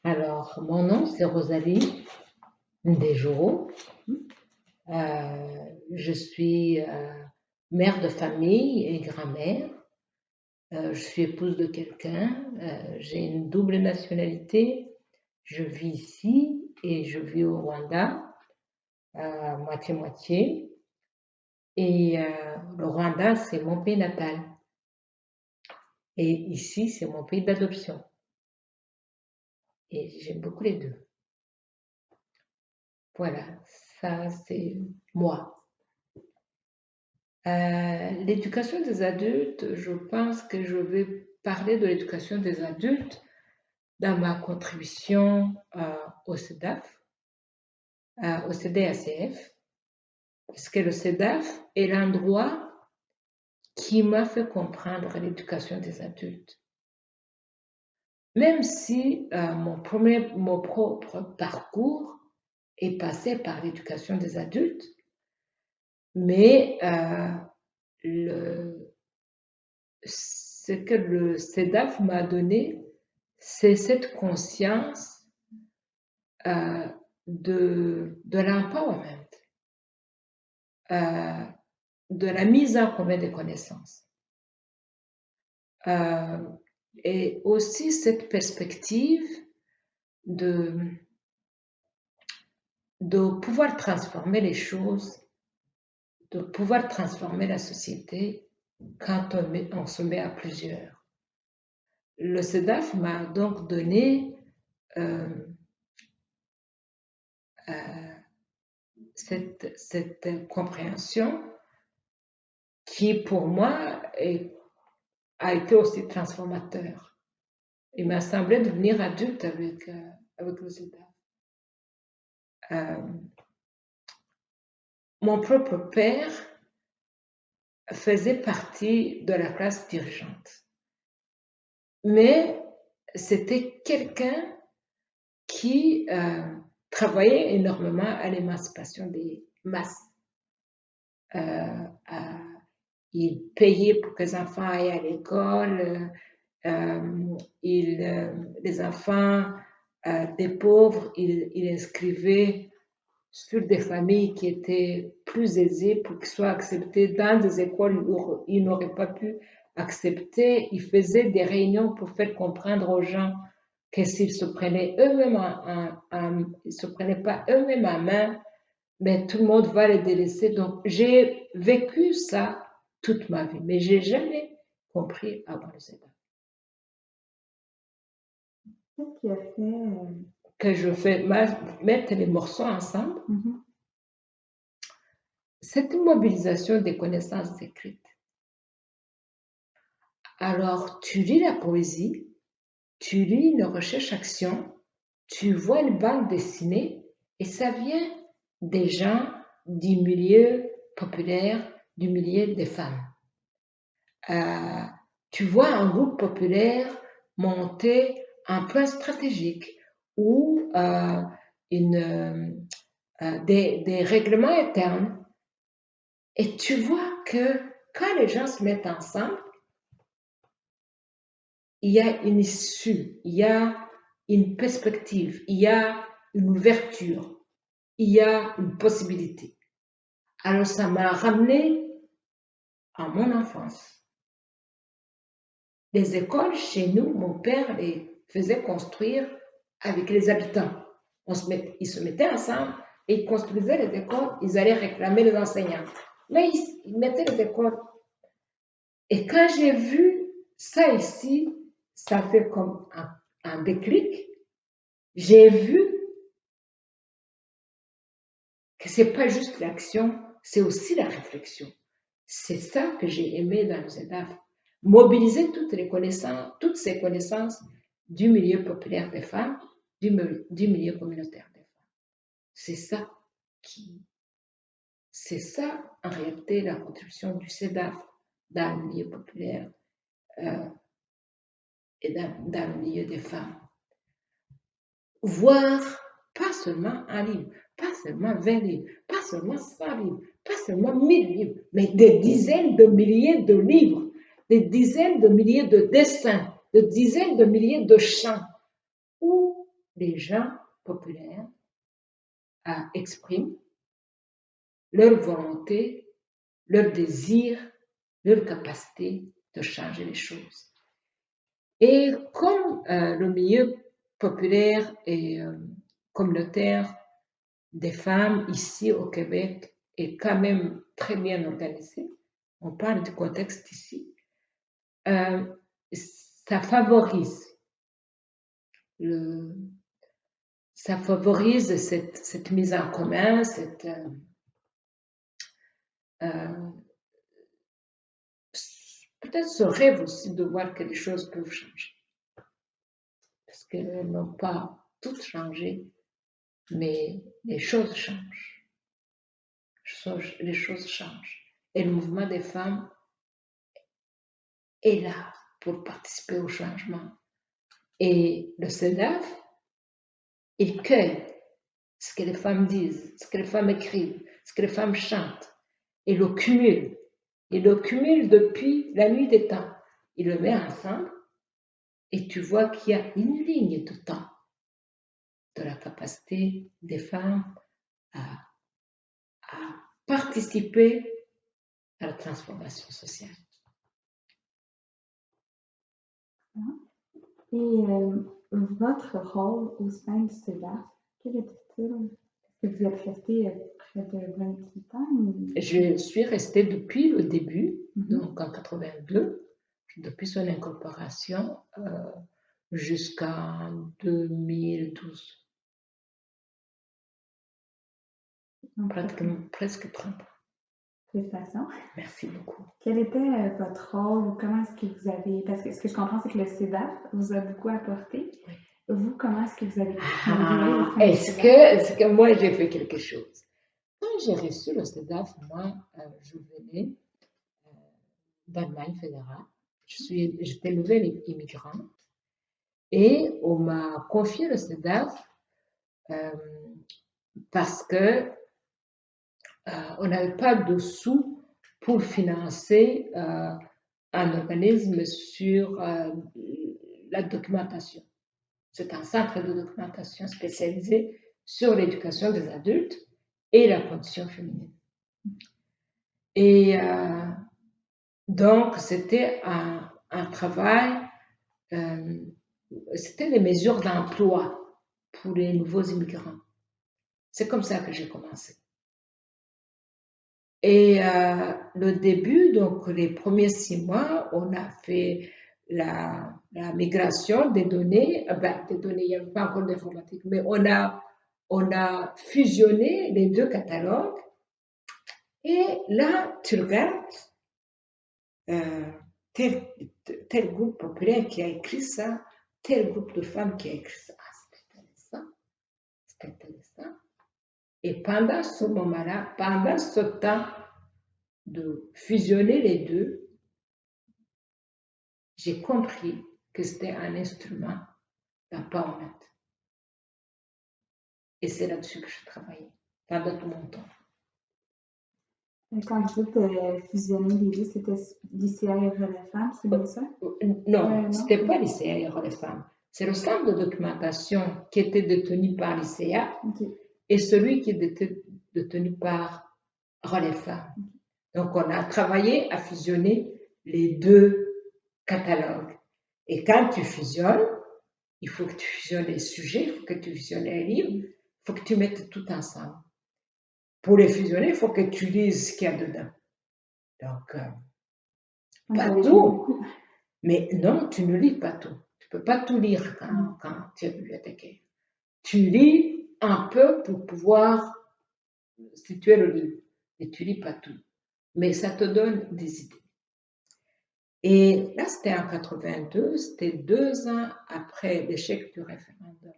Alors, mon nom, c'est Rosalie Ndejoro. Je suis mère de famille et grand-mère. Je suis épouse de quelqu'un. J'ai une double nationalité. Je vis ici et je vis au Rwanda, moitié-moitié. Et le Rwanda, c'est mon pays natal. Et ici, c'est mon pays d'adoption. Et j'aime beaucoup les deux. Voilà, ça, c'est moi. L'éducation des adultes, je pense que je vais parler de l'éducation des adultes dans ma contribution au CEDAF, au CDACF, parce que le CEDAF est l'endroit qui m'a fait comprendre l'éducation des adultes. Même si mon propre parcours est passé par l'éducation des adultes, mais ce que le CEDAF m'a donné, c'est cette conscience de l'empowerment, de la mise en commun des connaissances. Et aussi cette perspective de pouvoir transformer les choses, de pouvoir transformer la société quand on se met à plusieurs. Le CEDAF m'a donc donné cette compréhension qui, pour moi, a été aussi transformateur. Il m'a semblé devenir adulte avec le CEDAF. Mon propre père faisait partie de la classe dirigeante. Mais c'était quelqu'un qui travaillait énormément à l'émancipation des masses. Il payait pour que les enfants aillent à l'école. Les enfants des pauvres, il inscrivait sur des familles qui étaient plus aisées pour qu'ils soient acceptés dans des écoles où ils n'auraient pas pu accepter. Il faisait des réunions pour faire comprendre aux gens que s'ils se prenaient eux-mêmes ils se prenaient pas eux-mêmes en main, mais tout le monde va les délaisser. Donc, j'ai vécu ça toute ma vie, mais j'ai jamais compris avant le CEDAF. Qu'est-ce qui a fait que je fais mettre les morceaux ensemble? C'est une mobilisation des connaissances écrites. Alors, tu lis la poésie, tu lis une recherche-action, tu vois une bande dessinée et ça vient des gens du milieu populaire, du milieu des femmes. Tu vois un groupe populaire monter un plan stratégique ou des règlements internes. Et tu vois que quand les gens se mettent ensemble, il y a une issue, il y a une perspective, il y a une ouverture, il y a une possibilité. Alors ça m'a ramené à mon enfance. Les écoles, chez nous, mon père les faisait construire avec les habitants. Ils se mettaient ensemble et ils construisaient les écoles, ils allaient réclamer les enseignants. Mais ils mettaient les écoles. Et quand j'ai vu ça ici, ça fait comme un déclic. J'ai vu que c'est pas juste l'action, c'est aussi la réflexion. C'est ça que j'ai aimé dans le ZEDAF. Mobiliser toutes ces connaissances du milieu populaire des femmes, du milieu communautaire des femmes. C'est ça, en réalité, la contribution du CEDAF dans le milieu populaire et dans le milieu des femmes. Voir pas seulement un livre, pas seulement 20 livres, pas seulement 100 livres, pas seulement 1000 livres, mais des dizaines de milliers de livres, des dizaines de milliers de dessins, des dizaines de milliers de chants, où les gens populaires expriment leur volonté, leur désir, leur capacité de changer les choses. Et comme le milieu populaire et communautaire des femmes ici au Québec est quand même très bien organisé, on parle du contexte ici, ça favorise cette mise en commun, peut-être ce rêve aussi de voir que les choses peuvent changer. Parce qu'elles n'ont pas toutes changé, mais les choses changent. Les choses changent. Et le mouvement des femmes est là pour participer au changement. Et le CEDAF, il cueille ce que les femmes disent, ce que les femmes écrivent, ce que les femmes chantent, et le cumule. Il le cumule depuis la nuit des temps. Il le met ensemble et tu vois qu'il y a une ligne de temps de la capacité des femmes à participer à la transformation sociale. Et votre rôle au sein du CEDAF, quel était-il? Est-ce que vous êtes resté près de 28 ans? Je suis restée depuis le début, donc en 82, depuis son incorporation jusqu'en 2012. Pratiquement, presque 30 ans. Félicitations. Merci beaucoup. Quel était votre rôle? Comment est-ce que vous avez... Parce que ce que je comprends, c'est que le CEDAF vous a beaucoup apporté. Oui. Vous, comment est-ce que vous avez contribué? Est-ce que moi, j'ai fait quelque chose? Quand j'ai reçu le CEDAF, moi, je venais d'Allemagne fédérale. J'étais nouvelle immigrante et on m'a confié le CEDAF parce que on n'avait pas de sous pour financer un organisme sur la documentation. C'est un centre de documentation spécialisé sur l'éducation des adultes et la condition féminine. Et donc, c'était un travail, c'était des mesures d'emploi pour les nouveaux immigrants. C'est comme ça que j'ai commencé. Et le début, donc les premiers 6 mois, on a fait la migration des données. Des données, il n'y avait pas encore d'informatique, mais on a fusionné les 2 catalogues. Et là, tu regardes tel groupe populaire qui a écrit ça, tel groupe de femmes qui a écrit ça. Ah, c'est intéressant. Et pendant ce moment-là, pendant ce temps de fusionner les 2, j'ai compris que c'était un instrument d'empowerment. Et c'est là-dessus que je travaillais pendant tout mon temps. Quand vous dites fusionner les 2, c'était l'ICA et Relais Femmes, c'est bien ça? Non, ce n'était pas l'ICA et Relais Femmes. C'est le centre de documentation qui était détenu par l'ICA et celui qui était détenu par Relais Femmes. Donc, on a travaillé à fusionner les 2 catalogues. Et quand tu fusionnes, il faut que tu fusionnes les sujets, il faut que tu fusionnes les livres, il faut que tu mettes tout ensemble. Pour les fusionner, il faut que tu lises ce qu'il y a dedans. Donc, pas tout. Mais non, tu ne lis pas tout. Tu ne peux pas tout lire quand tu es bibliothécaire. Tu lis un peu pour pouvoir situer le livre. Et tu ne lis pas tout. Mais ça te donne des idées. Et là, c'était en 82, c'était 2 ans après l'échec du référendum.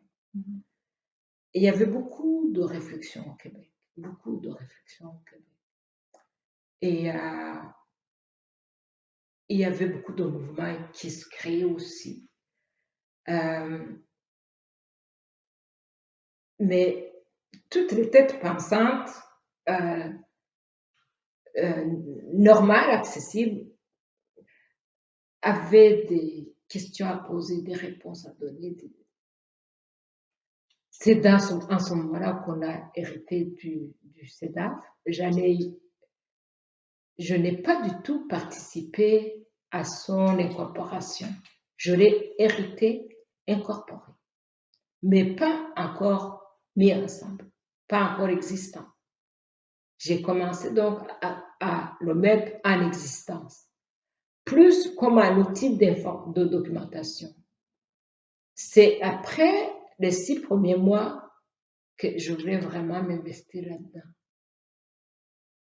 Et il y avait beaucoup de réflexions au Québec, beaucoup de réflexions au Québec. Et il y avait beaucoup de mouvements qui se créaient aussi. Mais toutes les têtes pensantes, normales, accessibles, avaient des questions à poser, des réponses à donner. C'est en ce moment-là qu'on a hérité du CEDAF. Je n'ai pas du tout participé à son incorporation. Je l'ai hérité, incorporé, mais pas encore mis ensemble, pas encore existant. J'ai commencé donc à le mettre en existence, plus comme un outil de documentation. C'est après les 6 premiers mois que je voulais vraiment m'investir là-dedans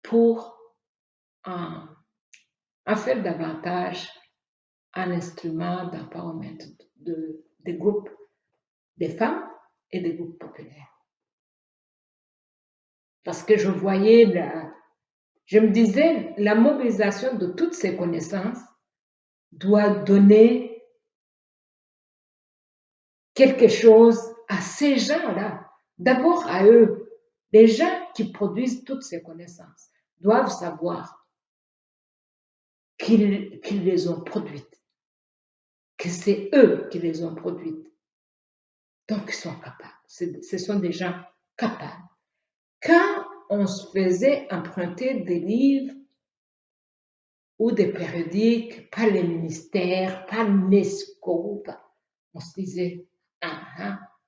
pour en faire davantage un instrument d'empowerment des groupes, des femmes et des groupes populaires. Parce que je me disais, la mobilisation de toutes ces connaissances doit donner quelque chose à ces gens-là. D'abord à eux. Les gens qui produisent toutes ces connaissances doivent savoir qu'ils les ont produites, que c'est eux qui les ont produites. Donc, ils sont capables. Ce sont des gens capables. Quand on se faisait emprunter des livres ou des périodiques par les ministères, par l'UNESCO, on se disait,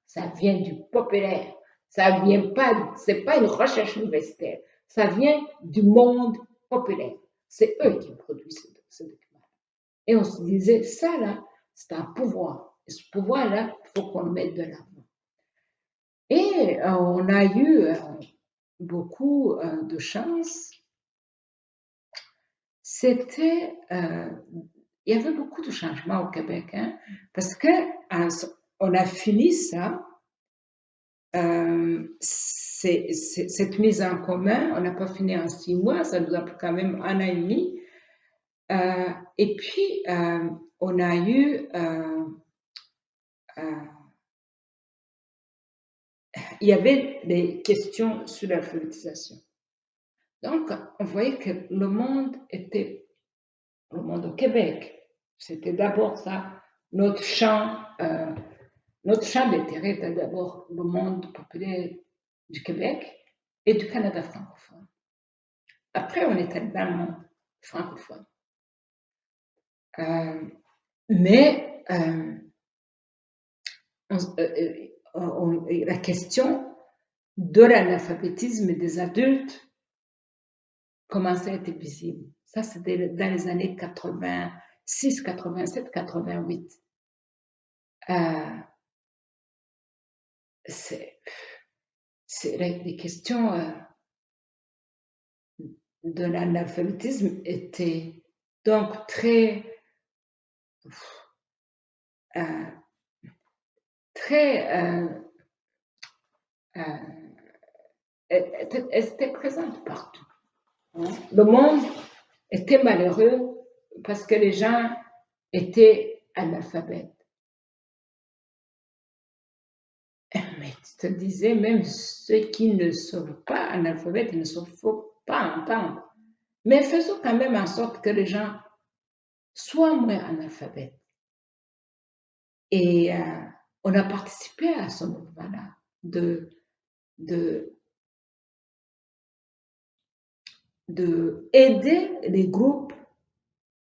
ça vient du populaire. Ça vient pas, c'est pas une recherche universitaire. Ça vient du monde populaire. C'est eux qui produisent ce document. Et on se disait, ça là, c'est un pouvoir. Et ce pouvoir-là, il faut qu'on le mette de l'avant. Et on a eu beaucoup de chance. Il y avait beaucoup de changements au Québec, parce que on a fini ça, cette mise en commun, on n'a pas fini en 6 mois, ça nous a pris quand même 1 an et demi. Et puis, on a eu, il y avait des questions sur l'alphabétisation. Donc, on voyait que le monde au Québec, c'était d'abord ça, notre champ d'intérêt était d'abord le monde populaire du Québec et du Canada francophone. Après, on était dans le monde francophone. Mais la question de l'analphabétisme des adultes commençait à être visible. Ça, c'était dans les années 86, 87, 88. Les questions de l'analphabétisme étaient donc étaient présentes partout. Le monde était malheureux parce que les gens étaient analphabètes. Mais tu te disais, même ceux qui ne sont pas analphabètes, il ne faut pas entendre. Mais faisons quand même en sorte que les gens soient moins analphabètes. Et on a participé à ce mouvement-là de aider les groupes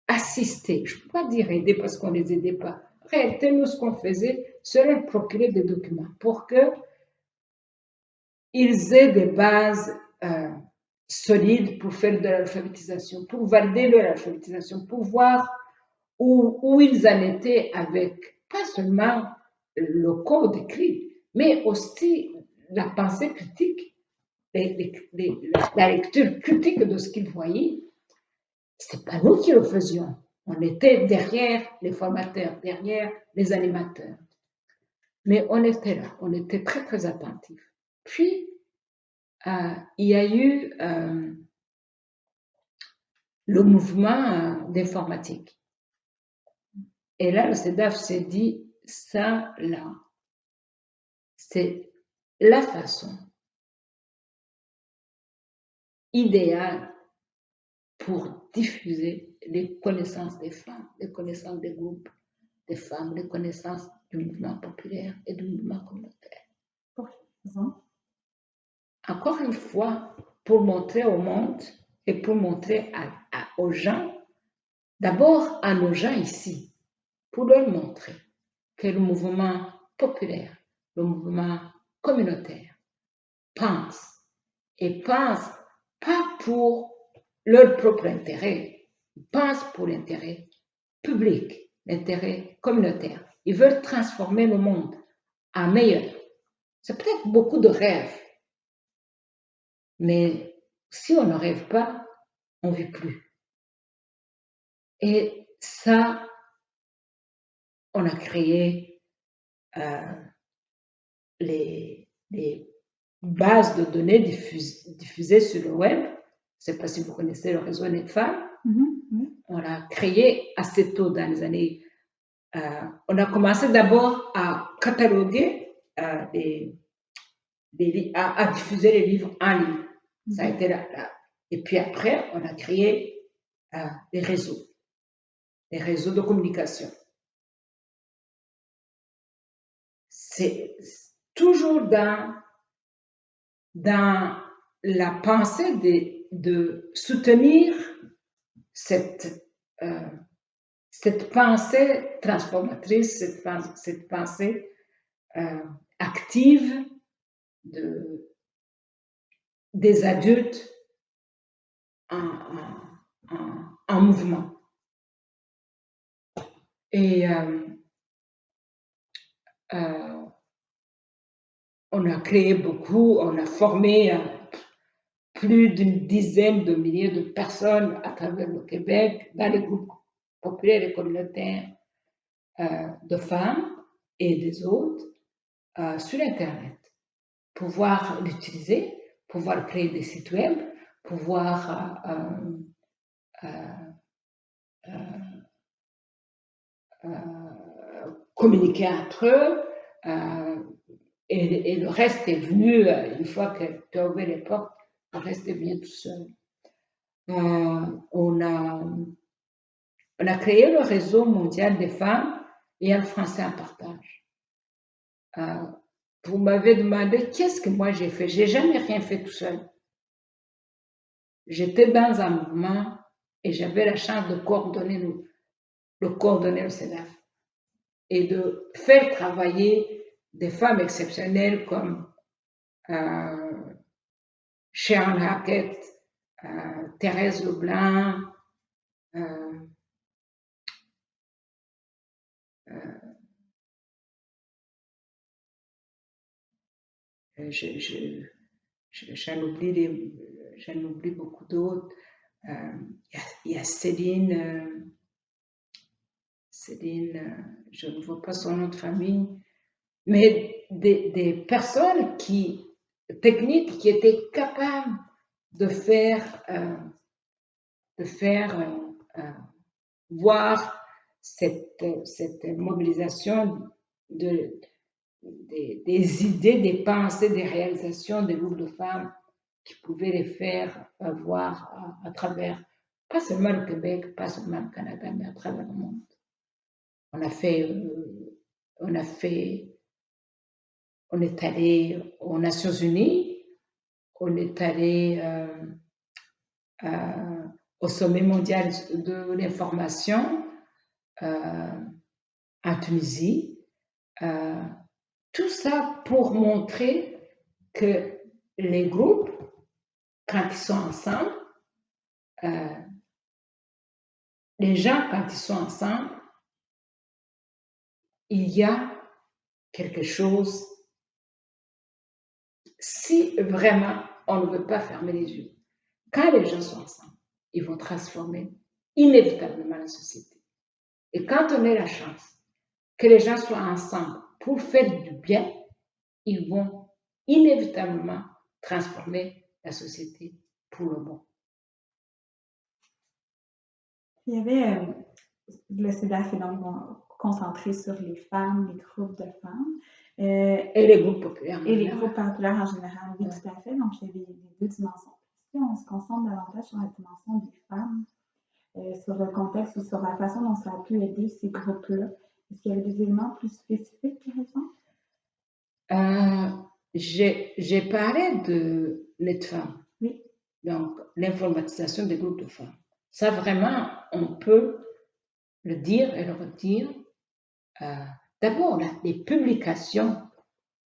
assistés. Je ne peux pas dire aider parce qu'on ne les aidait pas. En réalité, nous, ce qu'on faisait, serait procurer des documents pour qu'ils aient des bases solides pour faire de l'alphabétisation, pour valider leur alphabétisation, pour voir où ils en étaient avec pas seulement le code écrit, mais aussi la pensée critique, la lecture critique de ce qu'ils voyaient. C'est pas nous qui le faisions. On était derrière les formateurs, derrière les animateurs. Mais on était là, on était très, très attentifs. Puis, il y a eu le mouvement d'informatique. Et là, le CEDAF s'est dit, ça, là, c'est la façon idéale pour diffuser les connaissances des femmes, les connaissances des groupes des femmes, les connaissances du mouvement populaire et du mouvement communautaire. encore une fois, pour montrer au monde et pour montrer aux gens, d'abord à nos gens ici, pour leur montrer que le mouvement populaire, le mouvement communautaire pense et pense pas pour leur propre intérêt, ils pensent pour l'intérêt public, l'intérêt communautaire. Ils veulent transformer le monde en meilleur. C'est peut-être beaucoup de rêves, mais si on ne rêve pas, on ne vit plus. Et ça, on a créé les bases de données diffusées sur le web. Je ne sais pas si vous connaissez le réseau des femmes. On l'a créé assez tôt dans les années. On a commencé d'abord à cataloguer, à diffuser les livres en ligne. Ça a été là. Et puis après, on a créé des réseaux de communication. C'est toujours dans la pensée de soutenir cette pensée transformatrice, cette pensée active des adultes en mouvement. Et on a créé beaucoup, on a formé plus d'une dizaine de milliers de personnes à travers le Québec, dans les groupes populaires et communautaires de femmes et des autres sur Internet. Pouvoir l'utiliser, pouvoir créer des sites web, pouvoir communiquer entre eux. Et le reste est venu, une fois que tu as ouvert les portes, le reste est venu tout seul. On a créé le réseau mondial des femmes et un français en partage. Vous m'avez demandé qu'est-ce que moi j'ai fait. J'ai jamais rien fait tout seul. J'étais dans un mouvement et j'avais la chance de coordonner le CEDAF et de faire travailler des femmes exceptionnelles comme Sharon Hackett, Thérèse Leblanc, j'en oublie beaucoup d'autres. Il y a Céline, je ne vois pas son nom de famille, mais des personnes techniques qui étaient capables de faire voir cette mobilisation des idées, des pensées, des réalisations des groupes de femmes qui pouvaient les faire voir à travers, pas seulement le Québec, pas seulement le Canada, mais à travers le monde. On est allé aux Nations Unies, on est allé au sommet mondial de l'information en Tunisie. Tout ça pour montrer que les groupes, quand ils sont ensemble, les gens, quand ils sont ensemble, il y a quelque chose, si vraiment on ne veut pas fermer les yeux. Quand les gens sont ensemble, ils vont transformer inévitablement la société. Et quand on a la chance que les gens soient ensemble pour faire du bien, ils vont inévitablement transformer la société pour le bon. Il y avait le CEDAF est donc concentré sur les femmes, les groupes de femmes. Et les groupes populaires. Et les groupes populaires en général, oui, tout à fait. Donc, il y avait les deux dimensions. Si on se concentre davantage sur la dimension des femmes, sur le contexte ou sur la façon dont ça a pu aider ces groupes-là, est-ce qu'il y avait des éléments plus spécifiques, par exemple? J'ai parlé de NetFemmes. Oui. Donc, l'informatisation des groupes de femmes. Ça, vraiment, on peut le dire et le redire. D'abord, les publications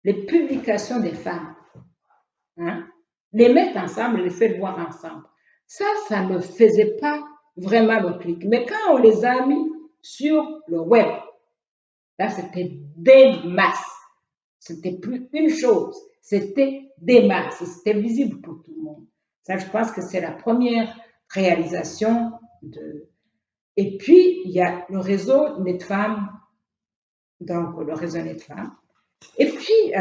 des femmes, hein, les mettre ensemble, les faire voir ensemble. Ça ne faisait pas vraiment le clic. Mais quand on les a mis sur le web, là, c'était des masses. C'était plus une chose, c'était des masses. C'était visible pour tout le monde. Ça, je pense que c'est la première réalisation de. Et puis, il y a le réseau NetFemmes, donc le réseau NetFemmes. Et puis,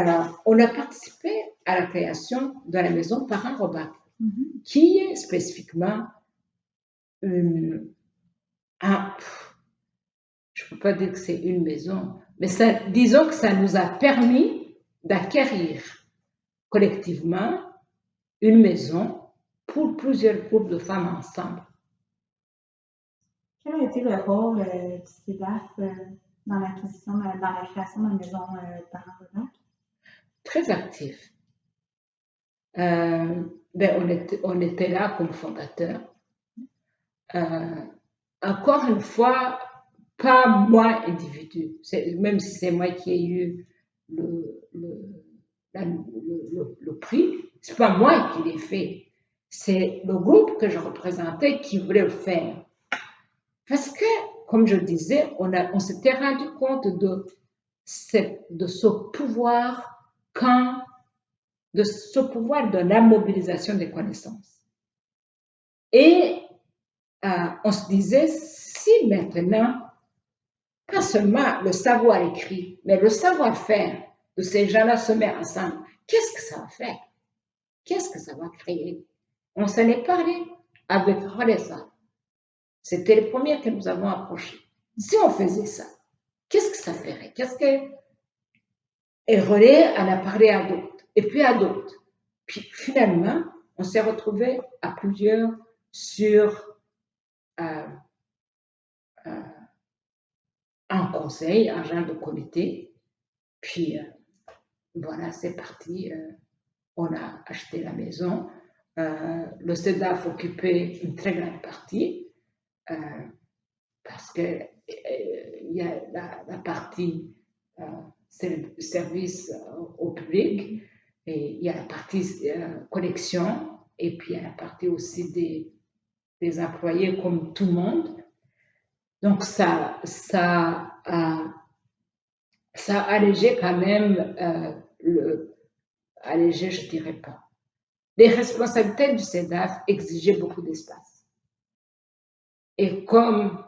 on a participé à la création de la maison Parents Robac, qui est spécifiquement je ne peux pas dire que c'est une maison, mais disons que ça nous a permis d'acquérir collectivement une maison pour plusieurs groupes de femmes ensemble. Quel a été le rôle du CEDAF dans la création de la maison Parents Robac? Très actif. On était là comme fondateur. Encore une fois, pas moi individu, même si c'est moi qui ai eu le prix, c'est pas moi qui l'ai fait, c'est le groupe que je représentais qui voulait le faire. Parce que, comme je disais, on s'était rendu compte de ce pouvoir de la mobilisation des connaissances. Et on se disait, si maintenant, pas seulement le savoir écrit, mais le savoir-faire de ces gens-là se met ensemble, qu'est-ce que ça va faire? Qu'est-ce que ça va créer? On s'en est parlé avec Relais. C'était les premiers que nous avons approchés. Si on faisait ça, qu'est-ce que ça ferait? Et Relais en a parlé à d'autres, et puis à d'autres. Puis finalement, on s'est retrouvés à plusieurs sur un conseil, un genre de comité. Puis voilà, c'est parti. On a acheté la maison. Le CEDAF occupait une très grande partie parce que il y a la partie service au public et il y a la partie collection et puis il y a la partie aussi des employés comme tout le monde. Donc ça a allégé quand même allégé, je dirais pas. Les responsabilités du CEDAF exigeaient beaucoup d'espace. Et comme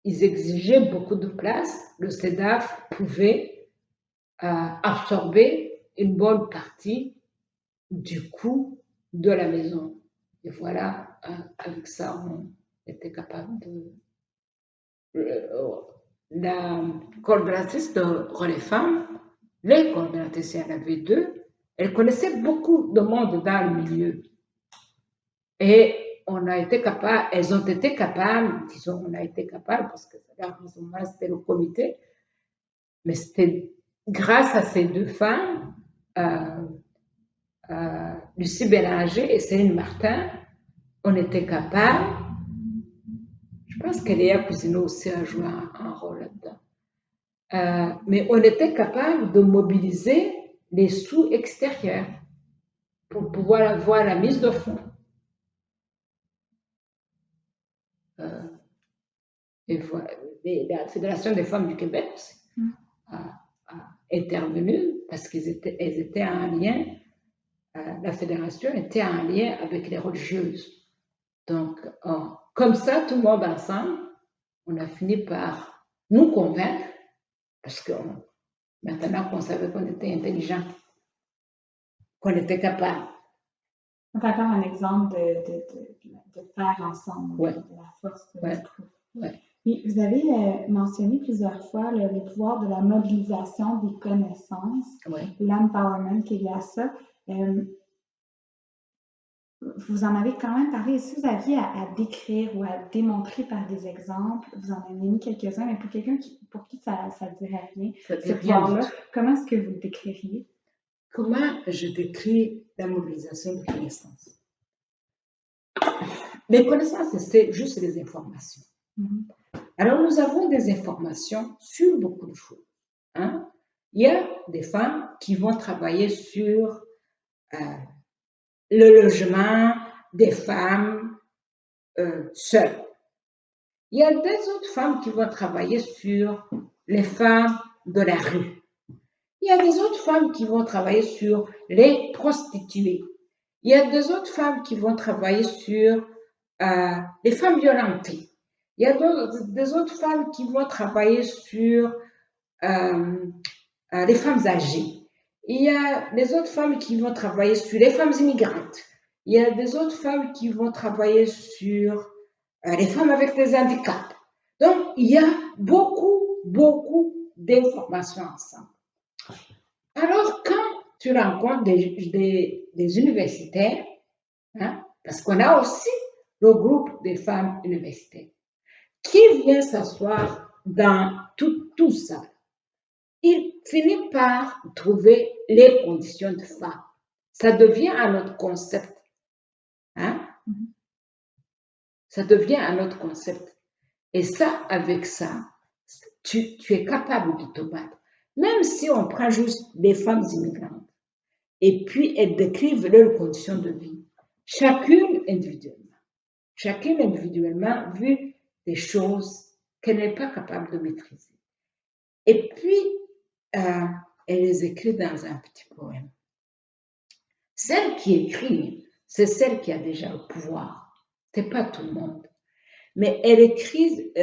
ils exigeaient beaucoup de place, le CEDAF pouvait absorber une bonne partie du coût de la maison. Et voilà, avec ça, on était capable de. La coordonnatrice de Relais Femmes, les coordonnatrices, il y en avait deux, elles connaissaient beaucoup de monde dans le milieu. Et elles ont été capables, disons, on a été capables, parce que c'était le comité, mais c'était grâce à ces deux femmes, Lucie Bélanger et Céline Martin, on était capables. Je pense que Léa Cousineau aussi a joué un rôle là-dedans. Mais on était capable de mobiliser les sous extérieurs pour pouvoir avoir la mise de fonds. Et voilà, la Fédération des femmes du Québec aussi a intervenu parce qu'elles étaient en lien, la fédération était en lien avec les religieuses. Donc, comme ça, tout le monde ensemble, on a fini par nous convaincre parce que maintenant qu'on savait qu'on était intelligent, qu'on était capable. Donc, encore un exemple de faire ensemble, ouais. de la force du groupe. Ouais. Oui, vous avez mentionné plusieurs fois le pouvoir de la mobilisation des connaissances, l'empowerment qu'il y a à ça. Vous en avez quand même parlé. Si vous aviez à décrire ou à démontrer par des exemples, vous en avez mis quelques-uns, mais pour quelqu'un pour qui ça ne dirait rien, ce pouvoir-là, comment est-ce que vous le décririez? comment je décris la mobilisation de connaissances? Les connaissances, c'est juste des informations. Alors, nous avons des informations sur beaucoup de choses. Hein? Il y a des femmes qui vont travailler sur le logement des femmes seules. Il y a des autres femmes qui vont travailler sur les femmes de la rue. Il y a des autres femmes qui vont travailler sur les prostituées. Il y a des autres femmes qui vont travailler sur les femmes violentées. Il y a des autres femmes qui vont travailler sur les femmes âgées. Il y a des autres femmes qui vont travailler sur les femmes immigrantes. Il y a des autres femmes qui vont travailler sur les femmes avec des handicaps. Donc, il y a beaucoup d'informations ensemble. Alors, quand tu rencontres des universitaires, hein, parce qu'on a aussi le groupe des femmes universitaires, qui vient s'asseoir dans tout ça, il finit par trouver les conditions de femmes. Ça devient un autre concept. Hein? Ça devient un autre concept. Et ça, avec ça, tu es capable de te battre. Même si on prend juste des femmes immigrantes et puis elles décrivent leurs conditions de vie, chacune individuellement vu des choses qu'elle n'est pas capable de maîtriser. Et puis, elle les écrit dans un petit poème. Celle qui écrit, c'est celle qui a déjà le pouvoir. Ce n'est pas tout le monde. Mais elle écrit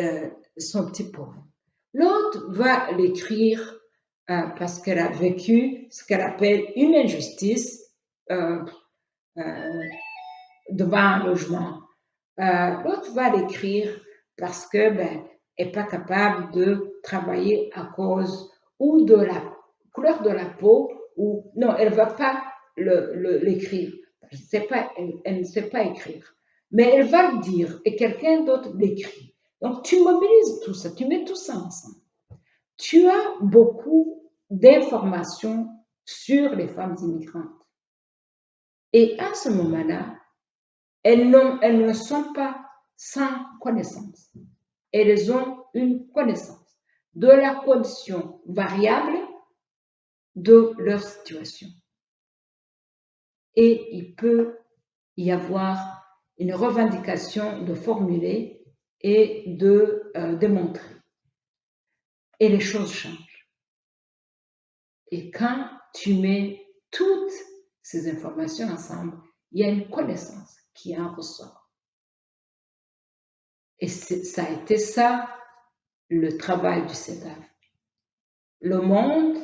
son petit poème. L'autre va l'écrire parce qu'elle a vécu ce qu'elle appelle une injustice devant un logement. L'autre va l'écrire parce que n'est pas capable de travailler à cause ou de la couleur de la peau ou non, elle ne va pas l'écrire. Elle ne sait pas écrire, mais elle va le dire et quelqu'un d'autre l'écrit. Donc tu mobilises tout ça, tu mets tout ça ensemble. Tu as beaucoup d'informations sur les femmes immigrantes. Et à ce moment-là, elles ne sont pas sans connaissance. Elles ont une connaissance de la condition variable de leur situation. Et il peut y avoir une revendication de formuler et de démontrer. Et les choses changent. Et quand tu mets toutes ces informations ensemble, il y a une connaissance qui en ressort. Et ça a été ça, le travail du CEDAF. Le monde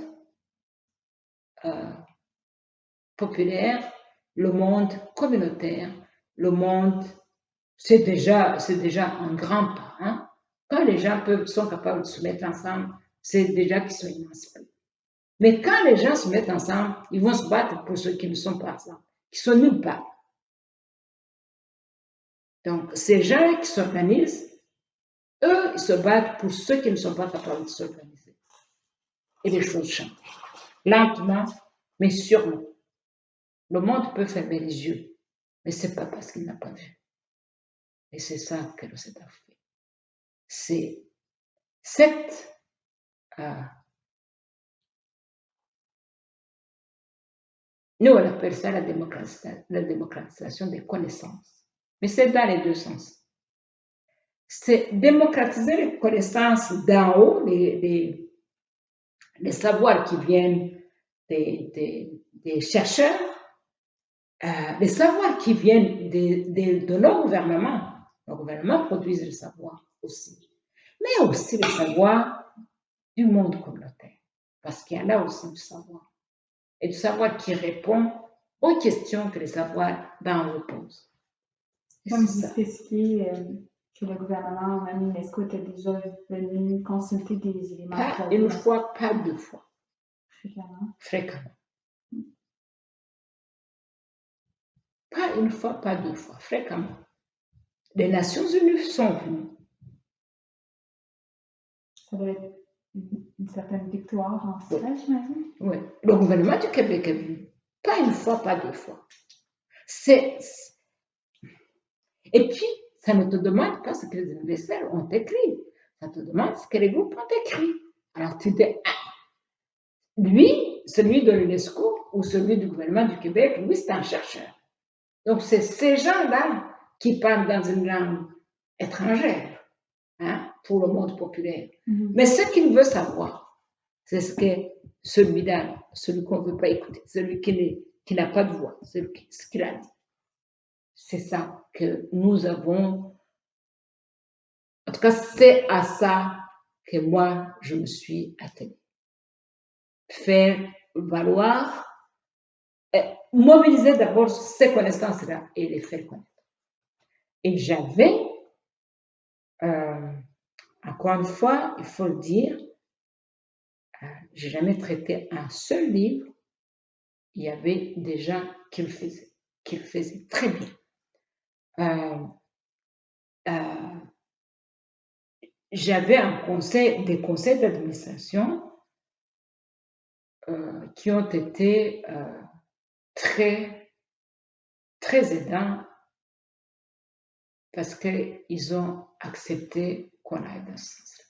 populaire, le monde communautaire, le monde, c'est déjà un grand pas. Hein? Quand les gens sont capables de se mettre ensemble, c'est déjà qu'ils sont émancipés. Mais quand les gens se mettent ensemble, ils vont se battre pour ceux qui ne sont pas ensemble, qui sont nulle part. Donc, ces gens qui s'organisent, eux, ils se battent pour ceux qui ne sont pas capables de s'organiser. Et les choses changent. Lentement, mais sûrement. Le monde peut fermer les yeux, mais ce n'est pas parce qu'il n'a pas vu. Et c'est ça que le CEDAF fait. C'est cette nous, on appelle ça la démocratisation des connaissances. Mais c'est dans les deux sens. C'est démocratiser les connaissances d'en haut, les savoirs qui viennent des chercheurs, les savoirs qui viennent de nos gouvernements. Nos gouvernements produisent le savoir aussi. Mais aussi le savoir du monde communautaire. Parce qu'il y en a aussi du savoir. Et du savoir qui répond aux questions que les savoirs d'en haut posent. Comme vous spécifiez que le gouvernement, même l'UNESCO, était déjà venu consulter des éléments. Pas une fois, pas deux fois. Fréquemment. Pas une fois, pas deux fois, fréquemment. Les Nations Unies sont venues. Ça doit être une certaine victoire en soi, j'imagine. Oui. le gouvernement du Québec est venu. Pas une fois, pas deux fois. Et puis, ça ne te demande pas ce que les universitaires ont écrit. Ça te demande ce que les groupes ont écrit. Alors, tu dis, lui, celui de l'UNESCO ou celui du gouvernement du Québec, lui, c'est un chercheur. Donc, c'est ces gens-là qui parlent dans une langue étrangère, hein, pour le monde populaire. Mais ce qu'il veut savoir, c'est ce que celui-là, celui qu'on ne veut pas écouter, celui qui n'a pas de voix, ce qu'il a dit. C'est ça que nous avons. En tout cas, c'est à ça que moi, je me suis attelée. Faire valoir, mobiliser d'abord ces connaissances-là et les faire connaître. Et j'avais, encore une fois, il faut le dire, j'ai jamais traité un seul livre. Il y avait des gens qui le faisaient très bien. J'avais des conseils d'administration qui ont été très, très aidants parce qu'ils ont accepté qu'on aille dans ce sens-là.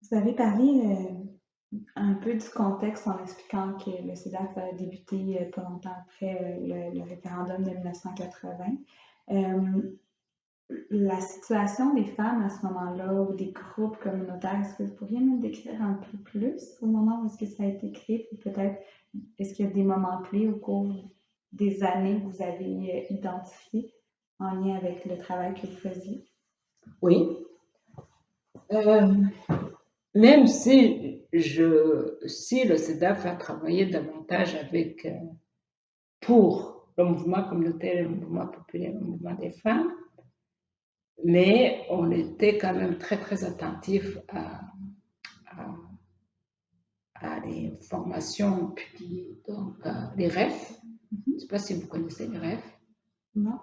Vous avez parlé un peu du contexte en expliquant que le CEDAF a débuté pas longtemps après le référendum de 1980. La situation des femmes à ce moment-là ou des groupes communautaires, est-ce que vous pourriez nous décrire un peu plus au moment où est-ce que ça a été créé? Ou peut-être, est-ce qu'il y a des moments clés au cours des années que vous avez identifiés en lien avec le travail que vous faisiez? Oui. Même si le CEDAF a travaillé davantage pour le mouvement communautaire, le mouvement populaire, le mouvement des femmes, mais on était quand même très, très attentifs à les formations publiées, donc les REF. Je ne sais pas si vous connaissez les REF. Non.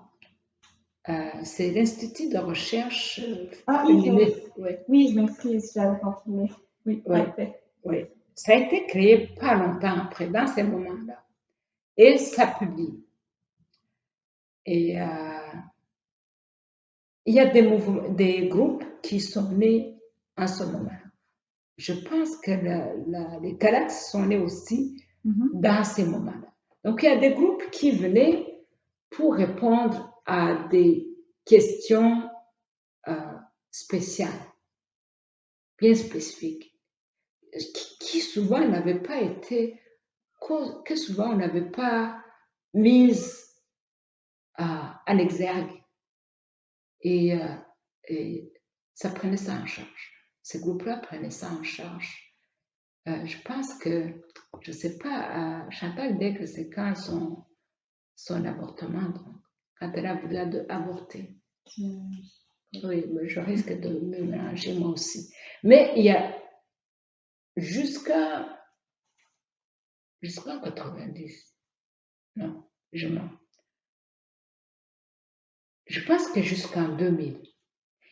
C'est l'Institut de recherche féminine. Ouais. Oui, je m'excuse, j'avais continué. Oui, parfait. Oui. Ça a été créé pas longtemps après, dans ces moments-là. Et ça publie. Et il y a des groupes qui sont nés en ce moment-là. Je pense que les Calax sont nés aussi dans ces moments-là. Donc, il y a des groupes qui venaient pour répondre à des questions spéciales, bien spécifiques, qui souvent n'avaient pas été, que souvent on n'avait pas mises en exergue. Et ça prenait ça en charge. Ces groupes-là prenaient ça en charge. Je pense que, je ne sais pas, Chantal dit que c'est quand son avortement, donc, quand elle a voulu avorter. Oui, mais je risque de me mélanger moi aussi. Mais il y a jusqu'en 90. Non, je mens. Je pense que jusqu'en 2000.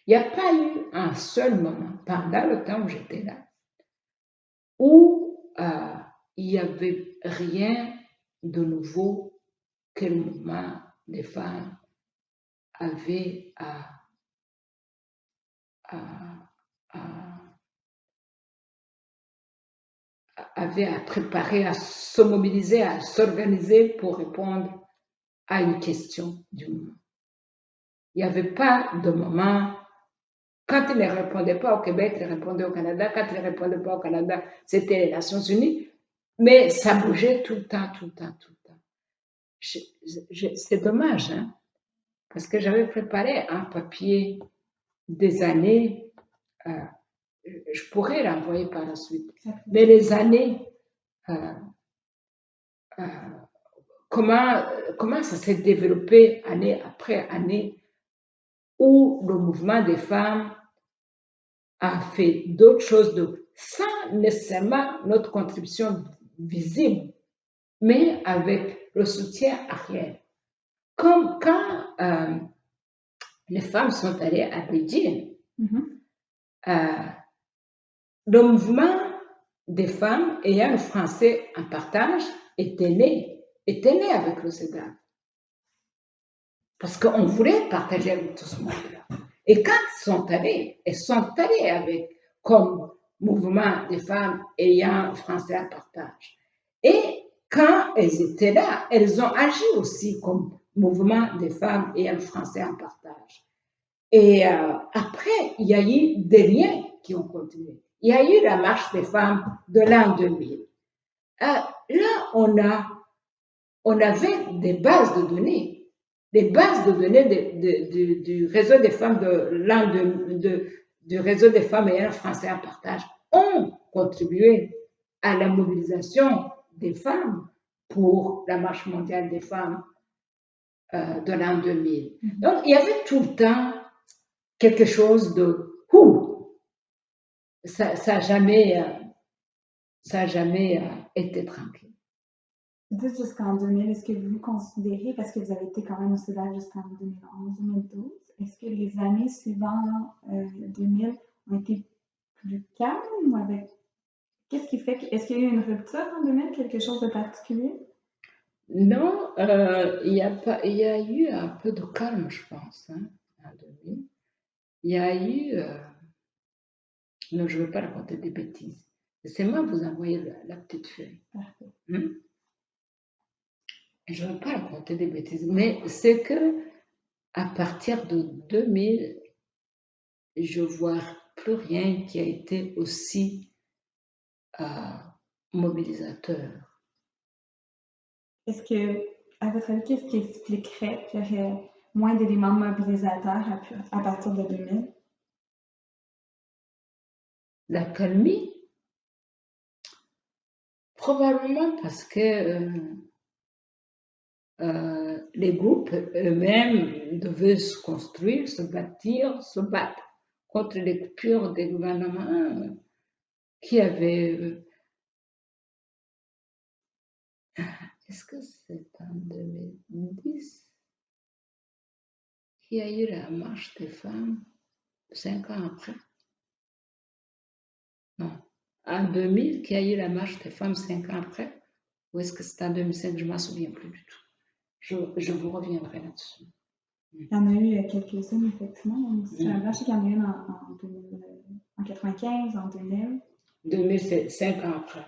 Il n'y a pas eu un seul moment pendant le temps où j'étais là où il n'y avait rien de nouveau que le mouvement des femmes avait à préparer, à se mobiliser, à s'organiser pour répondre à une question du moment. Il n'y avait pas de moment. Quand ils ne répondaient pas au Québec, ils répondaient au Canada. Quand ils ne répondaient pas au Canada, c'était les Nations Unies. Mais ça bougeait tout le temps, tout le temps, tout le temps. C'est dommage, hein? Parce que j'avais préparé un papier des années, je pourrais l'envoyer par la suite, mais les années, comment ça s'est développé année après année, où le mouvement des femmes a fait d'autres choses sans nécessairement notre contribution visible, mais avec le soutien arrière. Comme quand les femmes sont allées à Beijing, le mouvement des femmes ayant le français en partage étaient nées avec le CEDAF. Parce qu'on voulait partager avec tout ce monde-là. Et quand elles sont allées avec, comme mouvement des femmes ayant le français en partage. Et quand elles étaient là, elles ont agi aussi comme mouvement des femmes ayant le français en partage. Et après, il y a eu des liens qui ont continué. Il y a eu la marche des femmes de l'an 2000. Là, on avait des bases de données. Les bases de données du réseau des femmes du réseau des femmes ayant le français en partage ont contribué à la mobilisation des femmes pour la marche mondiale des femmes de l'an 2000. Donc, il y avait tout le temps quelque chose de ça n'a jamais été tranquille. Dites jusqu'en 2000, est-ce que vous considérez, parce que vous avez été quand même au CEDAF jusqu'en 2011-2012, est-ce que les années suivantes 2000 ont été plus calmes ou avec... Qu'est-ce qui fait est-ce qu'il y a eu une rupture en 2000, quelque chose de particulier? Non, il y a eu un peu de calme, je pense, hein, en 2000. Il y a eu... non, je ne veux pas raconter des bêtises. Laissez-moi vous envoyer la petite feuille. Je ne veux pas raconter des bêtises, mais c'est que à partir de 2000, je ne vois plus rien qui a été aussi mobilisateur. Est-ce que, à votre avis, qu'est-ce qui expliquerait qu'il y aurait moins d'éléments mobilisateurs à partir de 2000? La calmie? Probablement parce que les groupes eux-mêmes devaient se construire, se bâtir, se battre contre les coupures des gouvernements qui avaient... Est-ce que c'est en 2010 qu'il y a eu la marche des femmes 5 ans après? Non. En 2000 qu'il y a eu la marche des femmes 5 ans après? Ou est-ce que c'est en 2005? Je ne m'en souviens plus du tout. Je vous reviendrai là-dessus. Il y en a eu quelques-unes, effectivement. Je sais qu'il y en a une en 95, en 2000. 2000, c'est 5 ans après.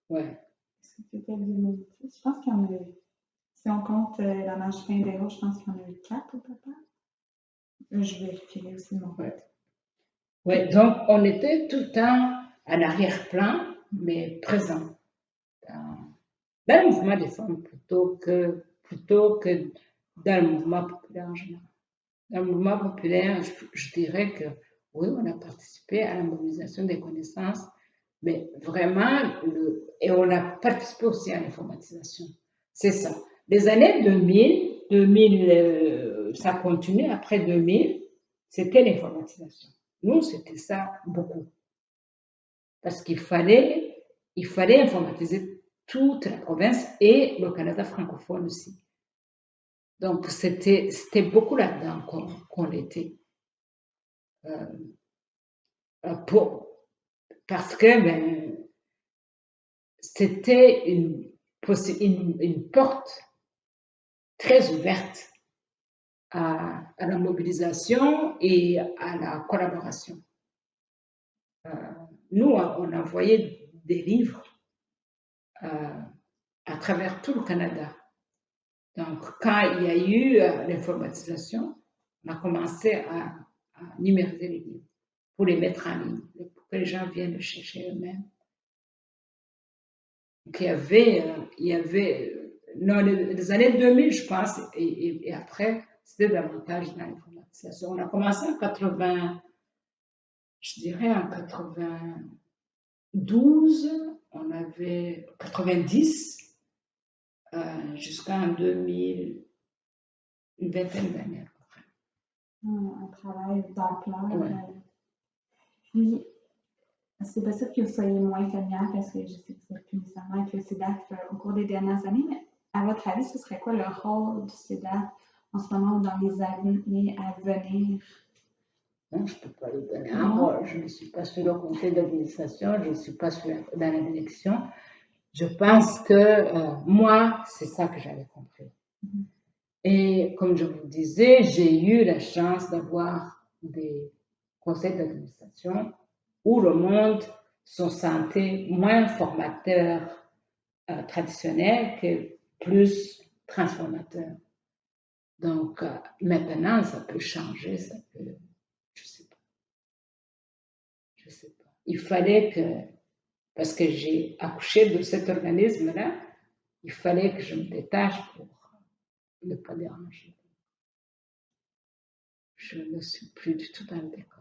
Ouais. Est-ce que c'était 2010? Je pense qu'il y en a eu. Si on compte la marche fin d'Héros, je pense qu'il y en a eu 4 au total. Je vérifierai aussi de mon côté. Ouais, donc on était tout le temps à l'arrière-plan, mais présent dans le mouvement des femmes plutôt que dans le mouvement populaire en général. Dans le mouvement populaire, je dirais que oui, on a participé à la mobilisation des connaissances, mais vraiment, et on a participé aussi à l'informatisation. C'est ça. Les années 2000, ça continue après 2000, c'était l'informatisation. Nous, c'était ça beaucoup. Parce qu'il fallait informatiser toute la province et le Canada francophone aussi. Donc, c'était beaucoup là-dedans qu'on était. Parce que c'était une porte très ouverte à la mobilisation et à la collaboration. Nous, on envoyait des livres à travers tout le Canada. Donc, quand il y a eu l'informatisation, on a commencé à numériser les livres pour les mettre en ligne, pour que les gens viennent le chercher eux-mêmes. Donc, il y avait non, les années 2000, je pense, et après, c'était davantage dans l'informatisation. On a commencé en 80, je dirais en 92, on avait 90, jusqu'en 2000, une vingtaine d'années à peu près. Un travail d'ampleur. Ouais. Puis, c'est possible que vous soyez moins familière parce que je sais que vous êtes plus nécessairement avec le CEDAF au cours des dernières années, mais à votre avis, ce serait quoi le rôle du CEDAF en ce moment ou dans les années à venir Donc, je ne peux pas lui donner un rôle. Je ne suis pas sur le conseil d'administration, je ne suis pas dans la direction. Je pense que moi, c'est ça que j'avais compris. Et comme je vous disais, j'ai eu la chance d'avoir des conseils d'administration où le monde se sentait moins formateur traditionnel que plus transformateur. Donc, maintenant, ça peut changer, ça peut, je sais pas, je sais pas. Il fallait que, parce que j'ai accouché de cet organisme-là, il fallait que je me détache pour ne pas déranger. Je ne suis plus du tout dans le décor.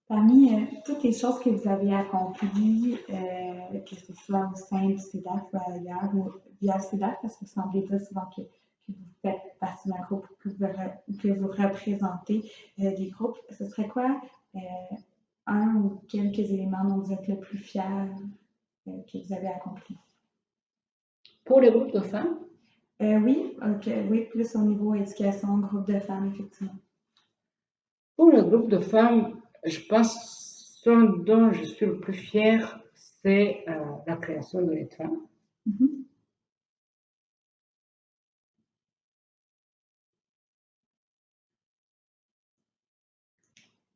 Parmi toutes les choses que vous avez accomplies, que ce soit au sein du CEDAF ou ailleurs, ou via le CEDAF, parce que vous semblez dire souvent que vous faites partie d'un groupe que vous représentez des groupes, ce serait quoi un ou quelques éléments dont vous êtes le plus fier que vous avez accompli? Pour les groupes de femmes? Oui, oui, plus au niveau éducation, groupe de femmes, effectivement. Pour le groupe de femmes, je pense ce dont je suis le plus fière, c'est la création de l'État.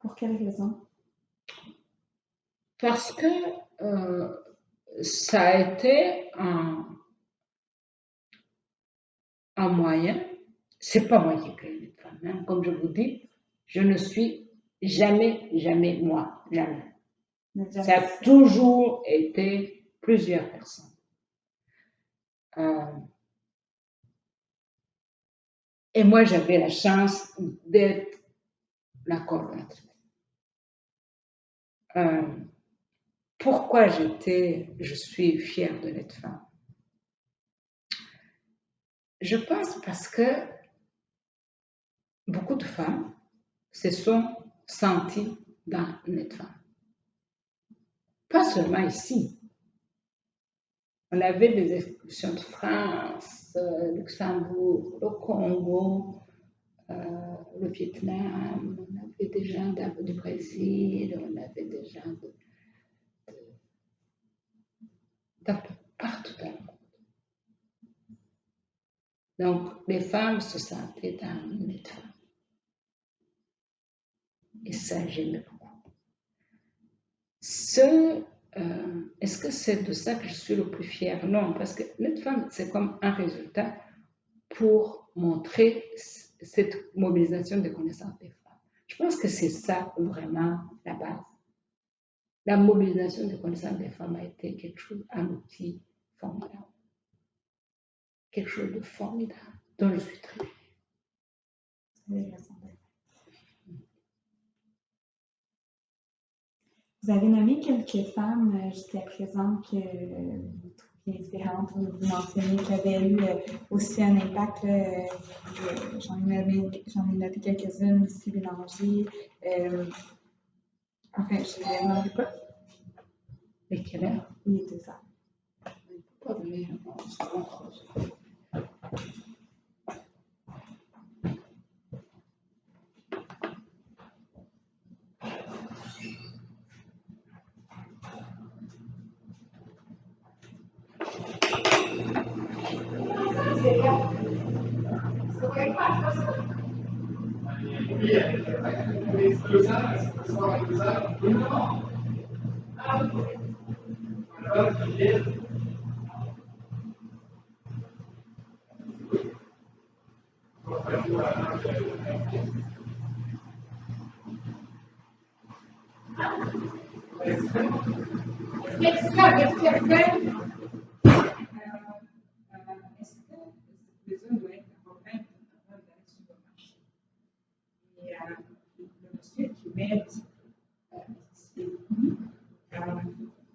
Pour quelle raison? Parce que ça a été un moyen, c'est pas moi qui ai créé l'État, hein. Comme je vous dis, je ne suis jamais moi, jamais. Ça a toujours été plusieurs personnes. Et moi, j'avais la chance d'être la coordonnatrice. Pourquoi je suis fière de l'être femme? Je pense parce que beaucoup de femmes se sont senties dans l'être femme. Pas seulement ici. On avait des expulsions de France, Luxembourg, le Congo, le Vietnam, on avait des gens du Brésil, on avait des gens d'un peu partout dans le monde. Donc, les femmes se sentaient dans l'être femme. Et ça, j'aimais beaucoup. Est-ce que c'est de ça que je suis le plus fière? Non, parce que l'être femme, c'est comme un résultat pour montrer cette mobilisation des connaissances des femmes. Je pense que c'est ça vraiment la base. La mobilisation des connaissances des femmes a été quelque chose, un outil formidable. Quelque chose de formidable, dont je suis très fière. Vous avez nommé quelques femmes jusqu'à présent que vous trouviez différentes, vous mentionnez qu'il y avait eu aussi un impact, j'en ai noté quelques-unes, Lucie Bélanger, enfin, je ne les remets pas. Et quelle heure? Il est 2 heures. Pas venir,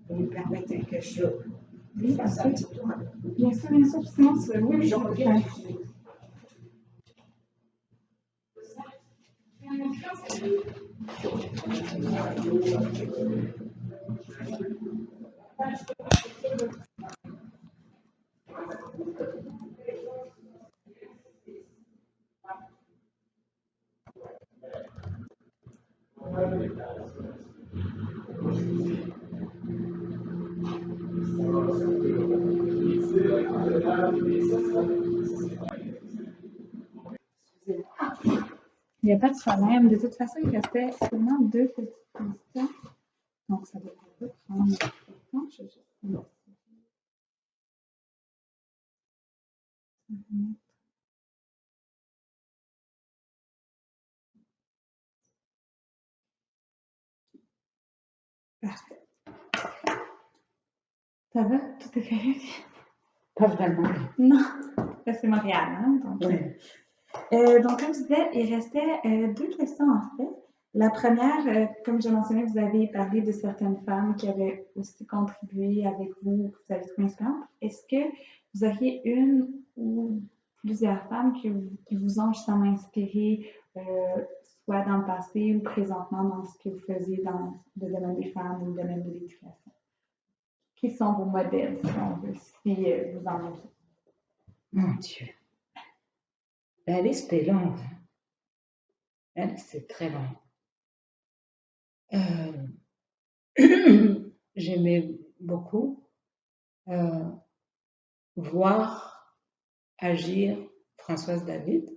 vous me permettez que je fasse un petit tour. Bien sûr, sinon, oui, je reviens. Il n'y a pas de problème. De toute façon, il restait seulement 2 petites questions. Donc, ça devrait pas prendre beaucoup de temps. Je vais juste mettre ça. Parfait. Ça va? Tout est correct? Pas vraiment. Non. Ça, c'est Montréal, hein? Donc, Ouais. donc, comme je disais, il restait 2 questions en fait. La première, comme je mentionnais, vous avez parlé de certaines femmes qui avaient aussi contribué avec vous, vous avez trouvé inspirantes. Est-ce que vous auriez une ou plusieurs femmes qui vous ont justement inspiré, soit dans le passé ou présentement dans ce que vous faisiez dans le domaine des femmes ou le domaine de l'éducation? Qui sont vos modèles, si on veut, si vous en avez? Mon Dieu. La liste est longue. La liste est très longue. J'aimais beaucoup voir agir Françoise David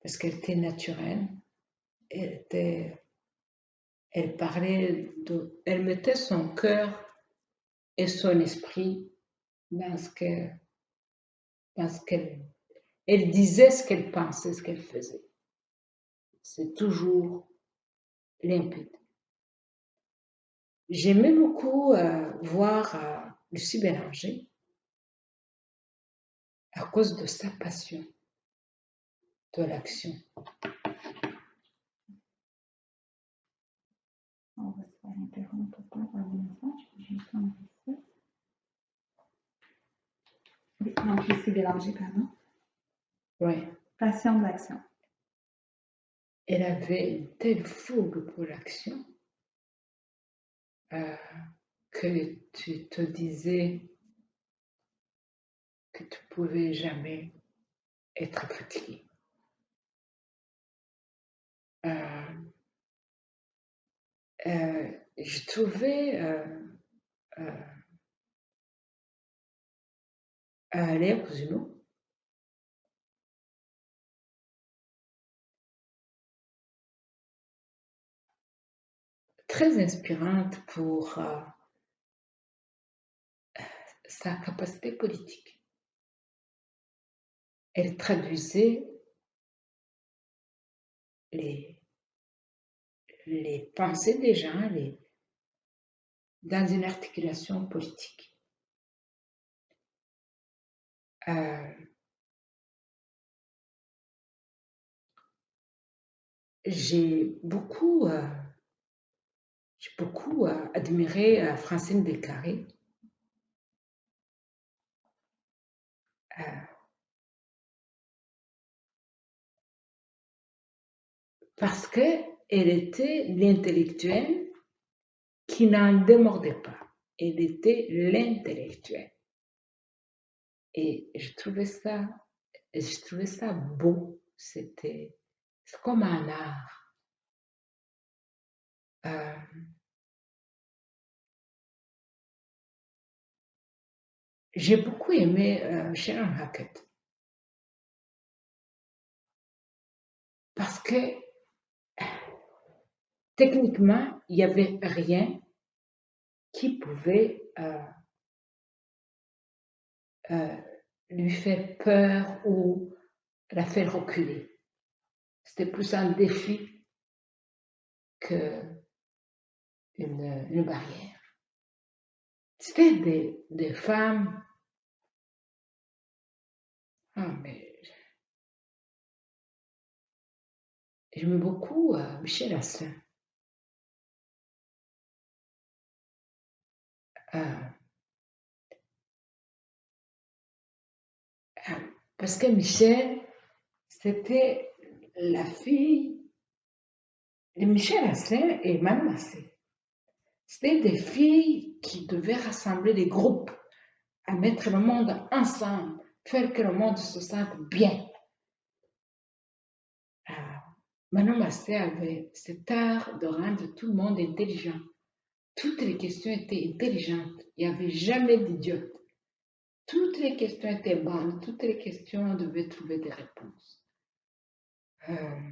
parce qu'elle était naturelle. Elle parlait elle mettait son cœur et son esprit dans elle disait ce qu'elle pensait, ce qu'elle faisait. C'est toujours limpide. J'aimais beaucoup voir Lucie Bélanger à cause de sa passion de l'action. On va se faire interrompre par le message. Je vais prendre ça. Oui, donc Lucie Bélanger, pardon. Oui. Passion de l'action. Elle avait une telle fougue pour l'action que tu te disais que tu ne pouvais jamais être fatigué. Je trouvais Léa Cousineau très inspirante pour sa capacité politique. Elle traduisait les pensées des gens dans une articulation politique. J'ai beaucoup admiré Francine Descarré. Parce qu'elle était l'intellectuelle qui n'en démordait pas. Elle était l'intellectuelle. Et je trouvais ça beau. C'est comme un art. J'ai beaucoup aimé Sharon Hackett. Parce que techniquement, il n'y avait rien qui pouvait lui faire peur ou la faire reculer. C'était plus un défi qu'une barrière. C'était des femmes. Mais j'aimais beaucoup Michel Asselin. Parce que Michel, c'était la fille de Michel Asselin et Manu Massé. C'était des filles qui devaient rassembler des groupes à mettre le monde ensemble, faire que le monde se sente bien. Manu Massé avait cet art de rendre tout le monde intelligent. Toutes les questions étaient intelligentes. Il n'y avait jamais d'idiotes. toutes les questions étaient bonnes, toutes les questions, on devait trouver des réponses. Euh,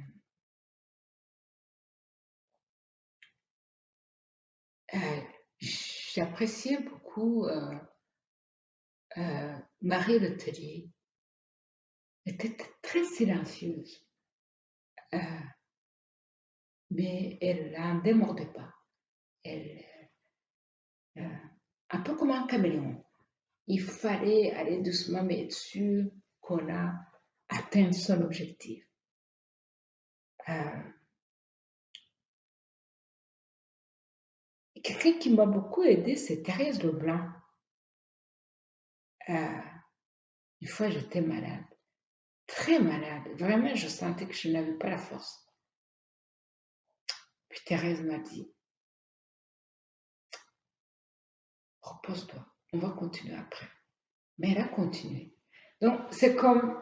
euh, J'appréciais beaucoup Marie Letellier. Elle était très silencieuse, euh, mais elle n'en démordait pas. Elle, un peu comme un caméléon. Il fallait aller doucement, mais être sûr qu'on a atteint son objectif. Quelqu'un qui m'a beaucoup aidé, c'est Thérèse Leblanc. Une fois, j'étais malade, très malade. Vraiment, je sentais que je n'avais pas la force. Puis Thérèse m'a dit, repose-toi, on va continuer après. Mais elle a continué. Donc, c'est comme,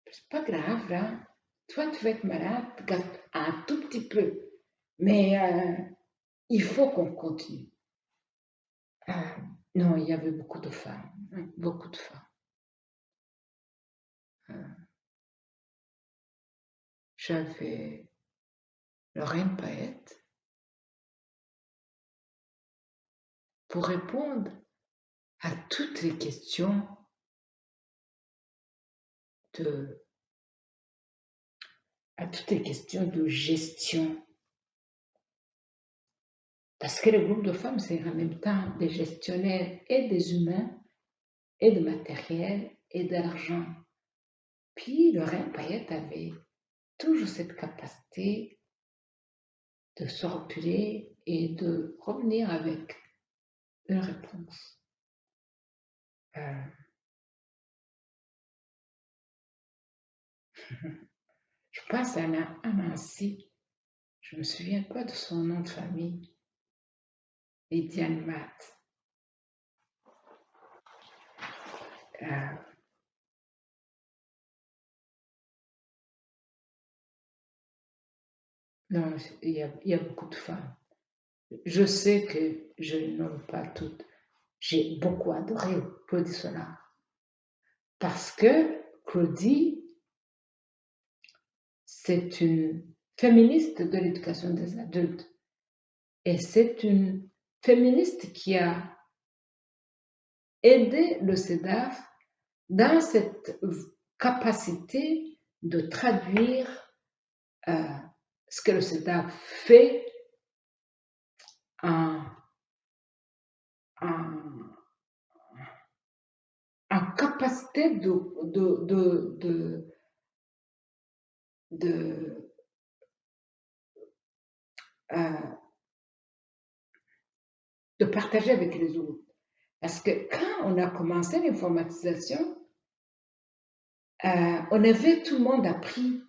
c'est pas grave, là. Toi, tu vas être malade, un tout petit peu. Mais il faut qu'on continue. Non, il y avait beaucoup de femmes, beaucoup de femmes. J'avais Lorraine Paette pour répondre à toutes les questions de gestion. Parce que le groupe de femmes, c'est en même temps des gestionnaires et des humains, et de matériel, et d'argent. Puis Lorraine Paette avait toujours cette capacité de se reculer et de revenir avec une réponse. Je pense à Nancy, je ne me souviens pas de son nom de famille, Lydiane Matt. Non, il y a beaucoup de femmes. Je sais que je ne nomme pas toutes. J'ai beaucoup adoré Claudie Sonnard. Parce que Claudie, c'est une féministe de l'éducation des adultes. Et c'est une féministe qui a aidé le CEDAF dans cette capacité de traduire ce que le CEDAF fait en capacité de partager avec les autres. Parce que quand on a commencé l'informatisation, on avait tout le monde appris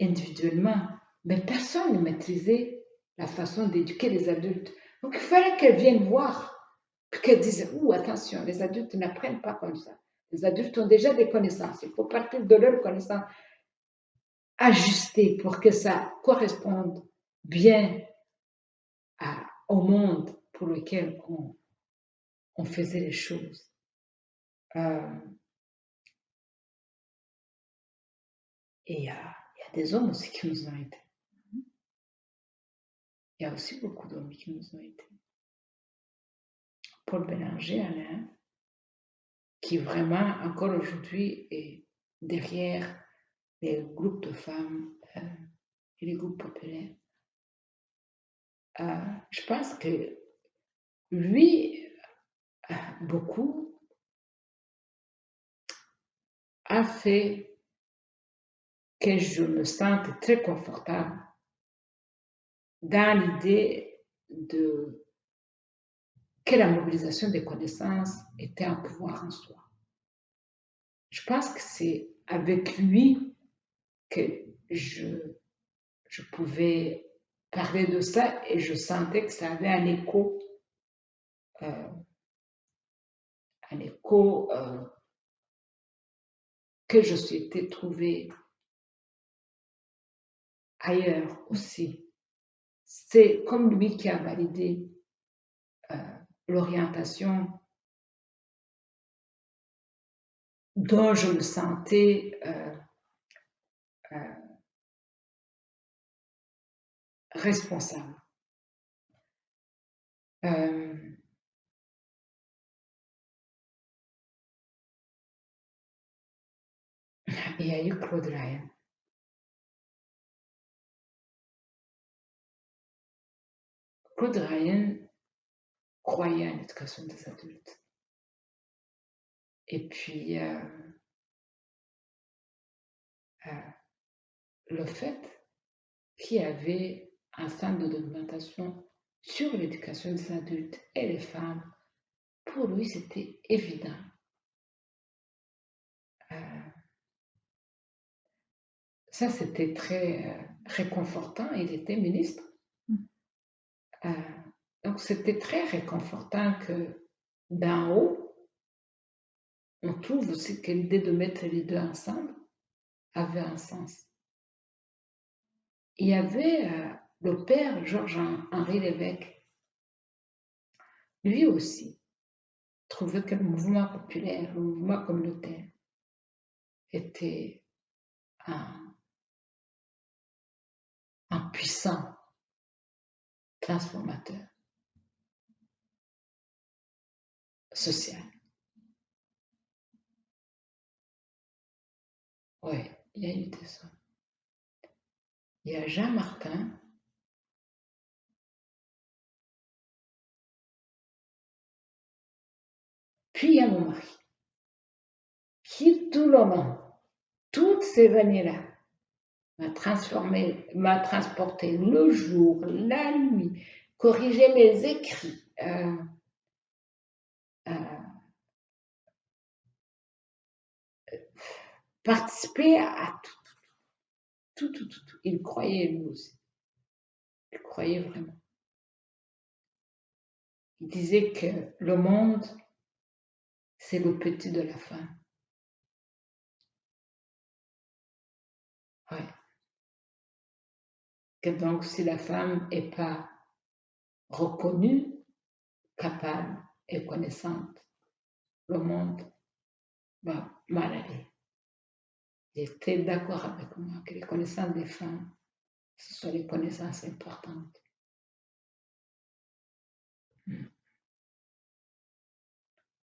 individuellement, mais personne ne maîtrisait la façon d'éduquer les adultes. Donc il fallait qu'elles viennent voir, puis qu'elles disent, attention, les adultes n'apprennent pas comme ça. Les adultes ont déjà des connaissances. Il faut partir de leurs connaissances ajustées pour que ça corresponde bien au monde pour lequel on faisait les choses. Et il y a des hommes aussi qui nous ont aidés. Il y a aussi beaucoup d'hommes qui nous ont aidés. Paul Bélanger, Alain, qui vraiment, encore aujourd'hui, est derrière les groupes de femmes et les groupes populaires. Je pense que lui, beaucoup, a fait que je me sente très confortable dans l'idée que la mobilisation des connaissances était un pouvoir en soi. Je pense que c'est avec lui que je pouvais parler de ça et je sentais que ça avait un écho que je souhaitais trouver ailleurs aussi. C'est comme lui qui a validé l'orientation dont je me sentais responsable. Il y a eu Claude Ryan. Claude Ryan croyait en l'éducation des adultes. Et puis, le fait qu'il y avait un centre de documentation sur l'éducation des adultes et les femmes, pour lui, c'était évident. Ça, c'était très réconfortant. Il était ministre. Donc, c'était très réconfortant que d'en haut, on trouve aussi que l'idée de mettre les deux ensemble avait un sens. Il y avait le père Georges-Henri Lévesque. Lui aussi trouvait que le mouvement populaire, le mouvement communautaire était un puissant transformateur social. Oui, il y a eu de ça. Il y a Jean Martin, puis il y a mon mari, qui tout le long, toutes ces années-là, m'a transporté le jour, la nuit, corriger mes écrits, participer à tout. Il croyait lui aussi. Il croyait vraiment. Il disait que le monde, c'est le petit de la femme. Ouais. Que donc, si la femme n'est pas reconnue, capable et connaissante, le monde va mal aller. J'étais d'accord avec moi que les connaissances des femmes, ce sont les connaissances importantes.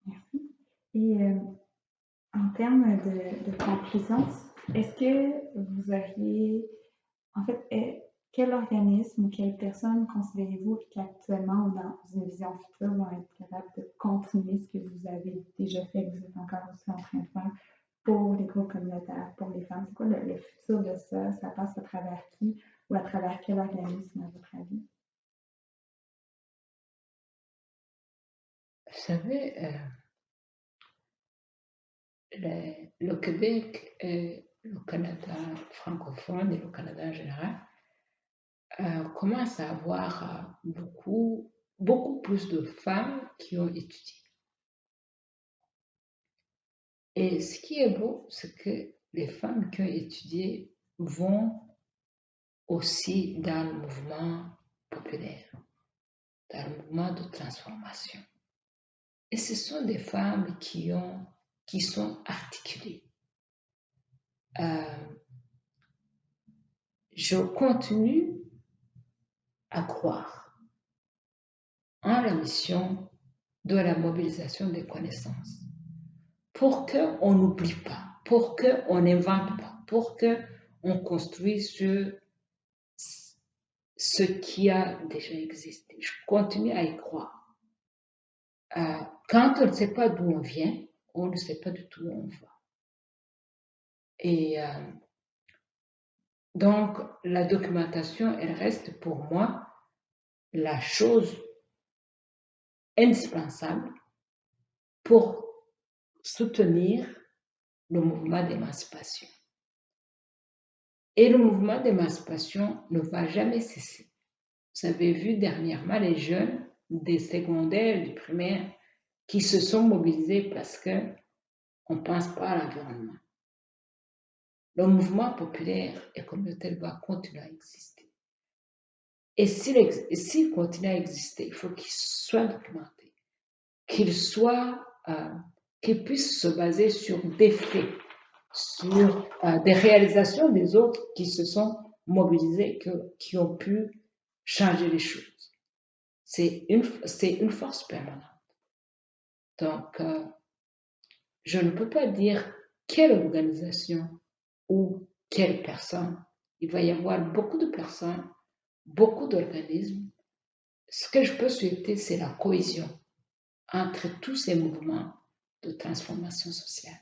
Merci. Et en termes de conclusion, est-ce que vous auriez, en fait, quel organisme ou quelle personne considérez-vous qu'actuellement ou dans une vision future vont être capables de continuer ce que vous avez déjà fait, que vous êtes encore aussi en train de faire pour les groupes communautaires, pour les femmes? C'est quoi le futur de ça? Ça passe à travers qui ou à travers quel organisme, à votre avis? Vous savez, le Québec et le Canada francophone et le Canada en général commencent à avoir beaucoup plus de femmes qui ont étudié. Et ce qui est beau, c'est que les femmes qui ont étudié vont aussi dans le mouvement populaire, dans le mouvement de transformation. Et ce sont des femmes qui sont articulées. Je continue à croire en la mission de la mobilisation des connaissances pour qu'on n'oublie pas, pour qu'on n'invente pas, pour qu'on construise sur ce qui a déjà existé. Je continue à y croire. Quand on ne sait pas d'où on vient, on ne sait pas du tout où on va. Et donc, la documentation, elle reste pour moi la chose indispensable pour soutenir le mouvement d'émancipation. Et le mouvement d'émancipation ne va jamais cesser. Vous avez vu dernièrement les jeunes des secondaires, du primaire, qui se sont mobilisés parce qu'on ne pense pas à l'environnement. Le mouvement populaire et communautaire va continuer à exister. Et s'il continue à exister, il faut qu'il soit documenté, qu'il soit qui puisse se baser sur des faits, sur des réalisations des autres qui se sont mobilisés, qui ont pu changer les choses. C'est une force permanente. Donc, je ne peux pas dire quelle organisation ou quelle personne. Il va y avoir beaucoup de personnes, beaucoup d'organismes. Ce que je peux souhaiter, c'est la cohésion entre tous ces mouvements de transformation sociale.